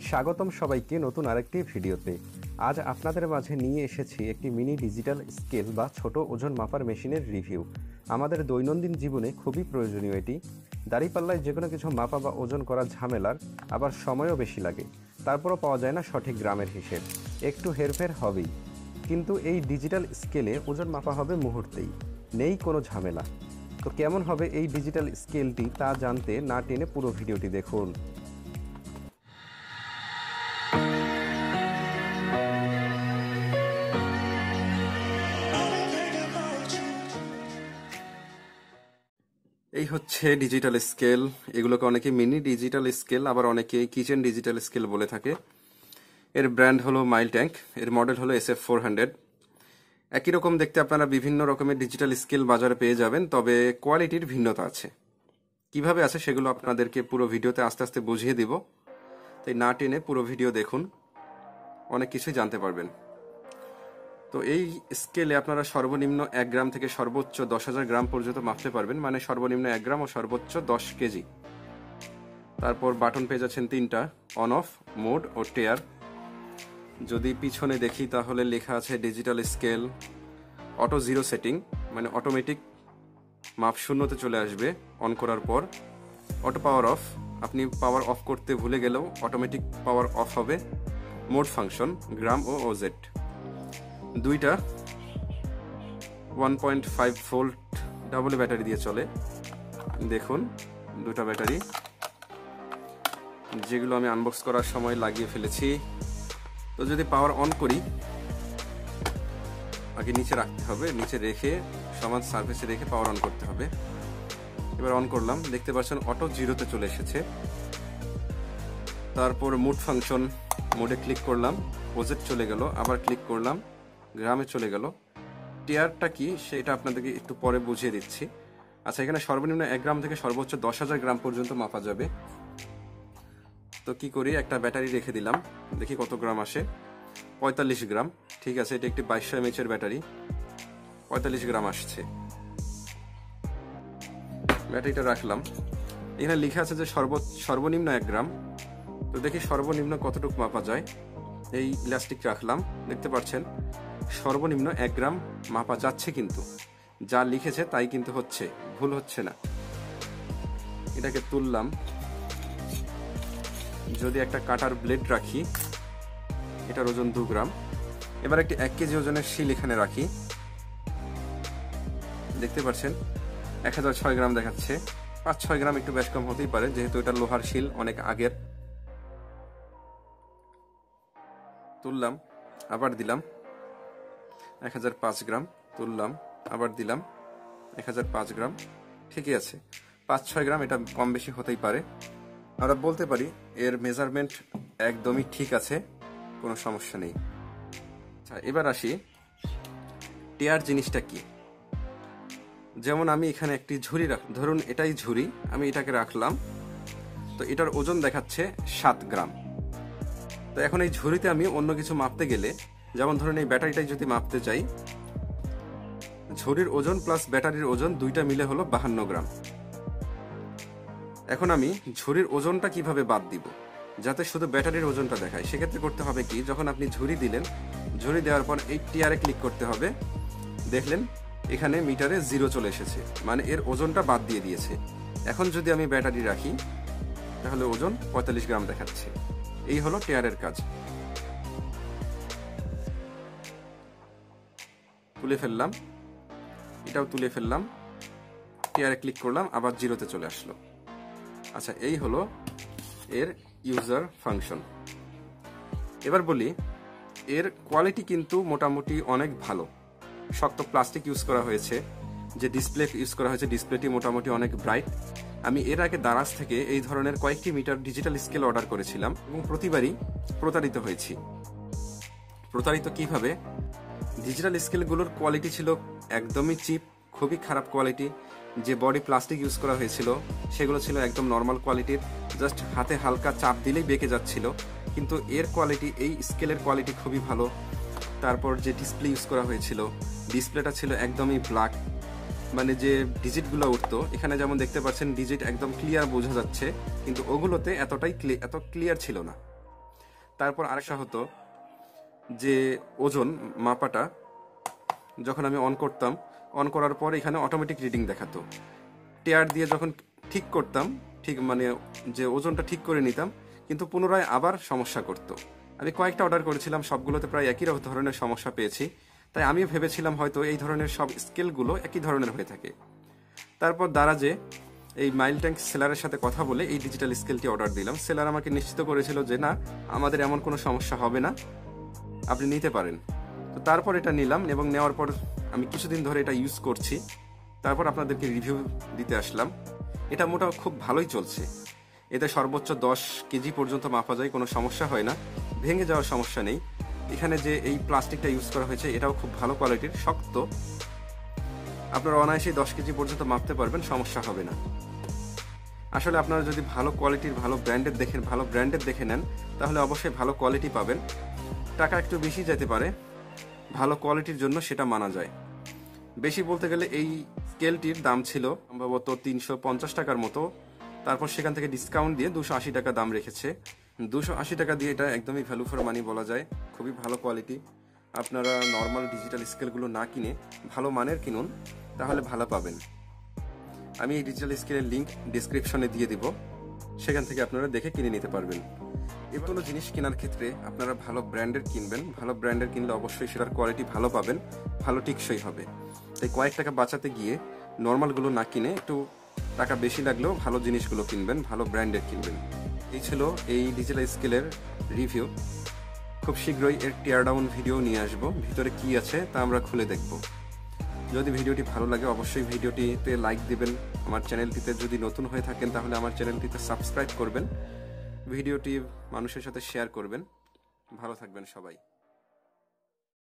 স্বাগতম সবাইকে নতুন আরেকটি ভিডিওতে। আজ আপনাদের মাঝে নিয়ে এসেছি একটি মিনি ডিজিটাল স্কেল বা ছোট ওজন মাপার মেশিনের রিভিউ। আমাদের দৈনন্দিন জীবনে খুবই প্রয়োজনীয় এটি। দাঁড়িপাল্লায় যে কোনো কিছু মাপা বা ওজন করা ঝামেলার, আবার সময়ও বেশি লাগে, তারপরও পাওয়া যায় না সঠিক গ্রামের হিসেব, একটু হেরফের হবেই। কিন্তু এই ডিজিটাল স্কেলে ওজন মাপা হবে মুহূর্তেই, নেই কোনো ঝামেলা। তো কেমন হবে এই ডিজিটাল স্কেলটি তা জানতে না টেনে পুরো ভিডিওটি দেখুন। এই হচ্ছে ডিজিটাল স্কেল। এগুলোকে অনেকে মিনি ডিজিটাল স্কেল, আবার অনেকে কিচেন ডিজিটাল স্কেল বলে থাকে। এর ব্র্যান্ড হলো MailTank, এর মডেল হলো SF400। একই রকম দেখতে আপনারা বিভিন্ন রকমের ডিজিটাল স্কেল বাজারে পেয়ে যাবেন, তবে কোয়ালিটির ভিন্নতা আছে। কিভাবে আছে সেগুলো আপনাদেরকে পুরো ভিডিওতে আস্তে আস্তে বুঝিয়ে দিব, তাই না টেনে পুরো ভিডিও দেখুন, অনেক কিছুই জানতে পারবেন। তো এই স্কেলে আপনারা সর্বনিম্ন 1 গ্রাম থেকে সর্বোচ্চ 10,000 গ্রাম পর্যন্ত মাপতে পারবেন, মানে সর্বনিম্ন 1 গ্রাম ও সর্বোচ্চ 10 কেজি। তারপর বাটন পেয়ে যাচ্ছেন 3টা, অন অফ, মোড ও টেয়ার। যদি পিছনে দেখি তাহলে লেখা আছে digital scale auto zero setting, মানে অটোমেটিক মাপ শূন্যতে চলে আসবে অন করার পর। অটো পাওয়ার অফ, আপনি পাওয়ার অফ করতে ভুলে গেলেও অটোমেটিক পাওয়ার অফ হবে। মোড ফাংশন, গ্রাম ও ওজেড। 2টা 1.5 ভোল্ট ডাবল ব্যাটারি দিয়ে চলে। দেখুন 2টা ব্যাটারি, যেগুলো আমি আনবক্স করার সময় লাগিয়ে ফেলেছি। তো যদি পাওয়ার অন করি, আগে নিচে রাখতে হবে, নিচে রেখে সমান সারফেসে রেখে পাওয়ার অন করতে হবে। এবার অন করলাম, দেখতে পাচ্ছেন অটো জিরোতে চলে এসেছে। তারপর মুড ফাংশন, মোডে ক্লিক করলাম, ওজেড চলে গেল, আবার ক্লিক করলাম, গ্রামে চলে গেল। টিয়ারটা কি সেটা আপনাদেরকে একটু পরে বুঝিয়ে দিচ্ছি। আচ্ছা, এখানে সর্বনিম্ন 1 গ্রাম থেকে সর্বোচ্চ 10,000 গ্রাম পর্যন্ত মাপা যাবে। তো কি করি, একটা ব্যাটারি রেখে দিলাম, দেখি কত গ্রাম আসে। 45 গ্রাম, ঠিক আছে, এটা একটি 2200 mAh এর ব্যাটারি। 45 গ্রাম আসছে। ব্যাটারিটা রাখলাম। এখানে লেখা আছে যে সর্বনিম্ন 1 গ্রাম। তো দেখি সর্বনিম্ন কতটুকু মাপা যায়। এই ইলাস্টিক রাখলাম, দেখতে পাচ্ছেন সর্বনিম্ন 1 গ্রাম মাপা যাচ্ছে, কিন্তু যা লিখেছে তাই কিন্তু হচ্ছে, ভুল হচ্ছে না। এটাকে তুললাম। যদি একটা কাটার ব্লেড রাখি, এটার ওজন 2 গ্রাম। এবার একটি 1 কেজি ওজনের শিল এখানে রাখি, দেখতে পাচ্ছেন 1006 গ্রাম দেখাচ্ছে। 5-6 গ্রাম একটু বেশ কম হতেই পারে, যেহেতু এটা লোহার শিল, অনেক আগের। তুললাম, আবার দিলাম 1005 গ্রাম, তুললাম, আবার দিলাম 1005 গ্রাম। ঠিকই আছে, 5-6 গ্রাম এটা কম বেশি হতেই পারে। আমরা বলতে পারি এর মেজারমেন্ট একদমই ঠিক আছে, কোনো সমস্যা নেই। আচ্ছা, এবার আসি টেয়ার জিনিসটা কি। যেমন আমি এখানে একটি ঝুড়ি ধরুন এটাই ঝুড়ি, আমি এটাকে রাখলাম। তো এটার ওজন দেখাচ্ছে 7 গ্রাম। তো এখন এই ঝুড়িতে আমি অন্য কিছু মাপতে গেলে, যেমন ধরুন এই ব্যাটারিটাই যদি মাপতে চাই, ঝুড়ির ওজন প্লাস ব্যাটারির ওজন দুইটা মিলে হলো 52 গ্রাম। এখন আমি ঝুড়ির ওজনটা কিভাবে বাদ দিব যাতে শুধু ব্যাটারির ওজনটা দেখায়? সেক্ষেত্রে করতে হবে কি, যখন আপনি ঝুড়ি দিলেন, ঝুড়ি দেওয়ার পর এই টিয়ারে ক্লিক করতে হবে। দেখলেন এখানে মিটারে 0 চলে এসেছে, মানে এর ওজনটা বাদ দিয়ে দিয়েছে। এখন যদি আমি ব্যাটারি রাখি তাহলে ওজন 45 গ্রাম দেখাচ্ছে। এই হলো টেয়ারের কাজ। তুলে ফেললাম, এটাও তুলে ফেললাম, টিয়ারে ক্লিক করলাম, আবার 0-তে চলে আসলো। আচ্ছা, এই হলো এর ইউজার ফাংশন। এবার বলি, এর কোয়ালিটি কিন্তু মোটামুটি অনেক ভালো। শক্ত প্লাস্টিক ইউজ করা হয়েছে, যে ডিসপ্লে ইউজ করা হয়েছে, ডিসপ্লেটি মোটামুটি অনেক ব্রাইট। আমি এর আগে দারাজ থেকে এই ধরনের কয়েকটি মিটার ডিজিটাল স্কেল অর্ডার করেছিলাম এবং প্রতিবারই প্রতারিত হয়েছি। প্রতারিত কিভাবে? ডিজিটাল স্কেলগুলোর কোয়ালিটি ছিল একদমই চিপ, খুবই খারাপ কোয়ালিটি। যে বডি প্লাস্টিক ইউজ করা হয়েছিল সেগুলো ছিল একদম নর্মাল কোয়ালিটির, জাস্ট হাতে হালকা চাপ দিলেই বেঁকে যাচ্ছিল। কিন্তু এর কোয়ালিটি, এই স্কেলের কোয়ালিটি খুবই ভালো। তারপর যে ডিসপ্লে ইউজ করা হয়েছিল, ডিসপ্লেটা ছিল একদমই ব্ল্যাক, মানে যে ডিজিটগুলো উঠতো, এখানে যেমন দেখতে পাচ্ছেন ডিজিট একদম ক্লিয়ার বোঝা যাচ্ছে, কিন্তু ওগুলোতে এত ক্লিয়ার ছিল না। তারপর আরেকটা হতো যে ওজন মাপাটা যখন আমি অন করতাম, অন করার পর এখানে অটোমেটিক রিডিং দেখাতো। টেয়ার দিয়ে যখন ঠিক করতাম, ঠিক মানে যে ওজনটা ঠিক করে নিতাম, কিন্তু পুনরায় আবার সমস্যা করতো। আমি কয়েকটা অর্ডার করেছিলাম, সবগুলোতে প্রায় একই ধরনের সমস্যা পেয়েছি। তাই আমি ভেবেছিলাম হয়তো এই ধরনের সব স্কেলগুলো একই ধরনের হয়ে থাকে। তারপর দারাজে এই মাইলট্যাঙ্ক সেলারের সাথে কথা বলে এই ডিজিটাল স্কেলটি অর্ডার দিলাম। সেলার আমাকে নিশ্চিত করেছিল যে না, আমাদের এমন কোনো সমস্যা হবে না, আপনি নিতে পারেন। তো তারপর এটা নিলাম এবং নেওয়ার পর আমি কিছুদিন ধরে এটা ইউজ করছি। তারপর আপনাদেরকে রিভিউ দিতে আসলাম। এটা মোটা খুব ভালোই চলছে। এতে সর্বোচ্চ 10 কেজি পর্যন্ত মাপা যায়, কোনো সমস্যা হয় না, ভেঙে যাওয়ার সমস্যা নেই। এখানে যে এই প্লাস্টিকটা ইউজ করা হয়েছে এটাও খুব ভালো কোয়ালিটির, শক্ত। আপনারা অনায়াসেই 10 কেজি পর্যন্ত মাপতে পারবেন, সমস্যা হবে না। আসলে আপনারা যদি ভালো কোয়ালিটির ভালো ব্র্যান্ডের দেখে নেন তাহলে অবশ্যই ভালো কোয়ালিটি পাবেন। টাকা একটু বেশি যেতে পারে, ভালো কোয়ালিটির জন্য সেটা মানা যায়। বেশি বলতে গেলে এই স্কেলটির দাম ছিল সম্ভবত 350 টাকার মতো। তারপর সেখান থেকে ডিসকাউন্ট দিয়ে 280 টাকা দাম রেখেছে। 280 টাকা দিয়ে এটা একদমই ভ্যালু ফর মানি বলা যায়, খুবই ভালো কোয়ালিটি। আপনারা নর্মাল ডিজিটাল স্কেলগুলো না কিনে ভালো মানের কিনুন, তাহলে ভালো পাবেন। আমি এই ডিজিটাল স্কেলের লিঙ্ক ডিসক্রিপশনে দিয়ে দিব, সেখান থেকে আপনারা দেখে কিনে নিতে পারবেন। এবার কোনো জিনিস কেনার ক্ষেত্রে আপনারা ভালো ব্র্যান্ডের কিনবেন। ভালো ব্র্যান্ডের কিনলে অবশ্যই সেটার কোয়ালিটি ভালো পাবেন, ভালো টিকসই হবে। তাই কয়েক টাকা বাঁচাতে গিয়ে নর্মালগুলো না কিনে একটু টাকা বেশি লাগলেও ভালো জিনিসগুলো কিনবেন, ভালো ব্র্যান্ডের কিনবেন। এই ছিল এই ডিজিটাল স্কেলের রিভিউ। খুব শীঘ্রই এর টিয়ার ডাউন ভিডিও নিয়ে আসবো, ভিতরে কি আছে তা আমরা খুলে দেখব। যদি ভিডিওটি ভালো লাগে অবশ্যই ভিডিওটিতে লাইক দিবেন। আমার চ্যানেলটিতে যদি নতুন হয়ে থাকেন তাহলে আমার চ্যানেলটিতে সাবস্ক্রাইব করবেন, ভিডিওটি মানুষের সাথে শেয়ার করবেন। ভালো থাকবেন সবাই।